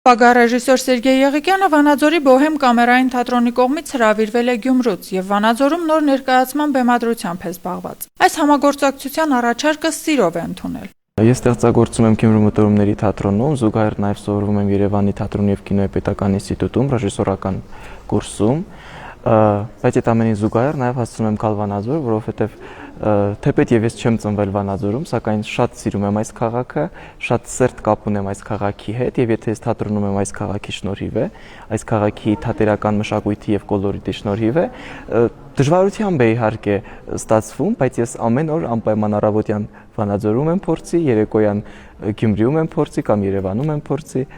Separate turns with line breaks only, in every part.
Պագարեժիսոր Սերգեյ Եղիկյանը Վանաձորի Բոհեմ կամերային թատրոնի կողմից հրավիրվել է Գյումրուց եւ Վանաձորում նոր ներկայացման բեմադրությամբ է զբաղված։ Այս համագործակցության առաջարկը սիրով է ընդունել։
Ես ստեղծագործում եմ Գյումրու մտորումների թատրոնում, զուգահեռ նաև սովորում եմ Երևանի թատրոնի եւ կինոյի պետական ինստիտուտում ռեժիսորական կուրսում, բայց այդ ամենին զուգահեռ նաև հասցնում եմ գալ Վանաձոր, որովհետեւ թեպետ եւ ես չեմ ծնվել Վանաձորում, սակայն շատ սիրում եմ այս քաղաքը, շատ սերտ կապ ունեմ այս քաղաքի հետ եւ եթե ես թատրոնում եմ այս քաղաքի շնորհիվ է, այս քաղաքի թատերական մշակույթի եւ կոլորիտի շնորհիվ է, դժվարությամբ է իհարկե ստացվում, բայց ես ամեն օր անպայման առավոտյան Վանաձորում եմ փորձի, երեկոյան Գյումրիում եմ փորձի կամ Երևանում եմ փորձի։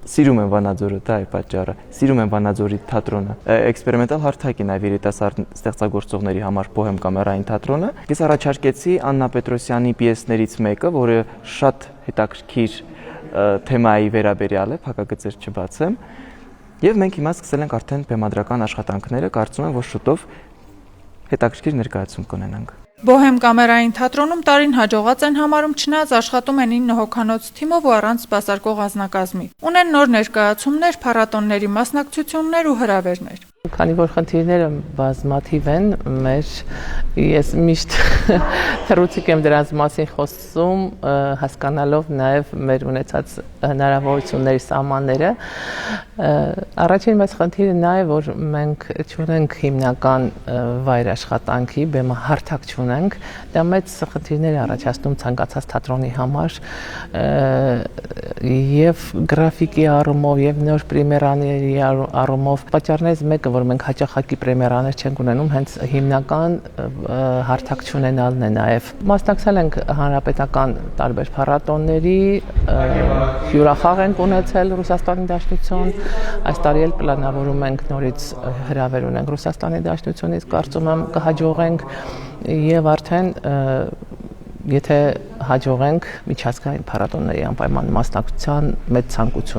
Սիրում եմ Վանաձորը, դա է պատճառը։ Սիրում եմ Վանաձորի թատրոնը։ Էքսպերիմենտալ հարթակին է երիտասարդ ստեղծագործողների համար Բոհեմ կամերային թատրոնը։ Ես առաջարկեցի Աննա Պետրոսյանի պիեսներից մեկը, որը շատ հետաքրքիր թեմայի վերաբերյալ է, փակագծեր չբացեմ։ Եվ մենք հիմա սկսել ենք արդեն բեմադրական աշխատանքները, կարծում եմ, որ շուտով հետաքրքիր ներկայացում կունենանք։
Բոհեմ կամերային թատրոնում տարին հաջողած են համարում, չնայած աշխատում են 9 հոգանոց թիմով ու առանց սպասարկող անձնակազմի։ Ունեն նոր ներկայացումներ, փառատոների մասնակցություններ ու հրավերներ։
Քանի որ խնդիրները բազմաթիվ են, ես միշտ թռուցիկ եմ դրանց մասին խոսում, հասկանալով նաև մեր ունեցած հնարավորությունների սահմանները։ Առաջին մեծ խնդիրը նա է, որ մենք չունենք հիմնական վայր աշխատանքի, բեմահարթակ չունենք, դա մեծ խնդիրներ է առաջացնում ցանկացած թատրոնի համար եւ գրաֆիկի առումով եւ նոր պրեմիերաների առումով պատճառներից մեկը, որ մենք հաճախակի պրեմիերաներ չենք ունենում, հենց հիմնական հարթակ չունենալն է նաև։ Մասնակցել ենք հանրապետական տարբեր փառատոների, հյուրախաղ ենք ունեցել Ռուսաստանի Դաշնություն, այս տարի էլ պլանավորում ենք նորից հրավեր ունենք Ռուսաստանի Դաշնությունից, կարծում եմ կհաջողենք եւ արդեն եթե հաջողենք միջազգային փառատոների անպայման մասնակցության մեծ ցանկություն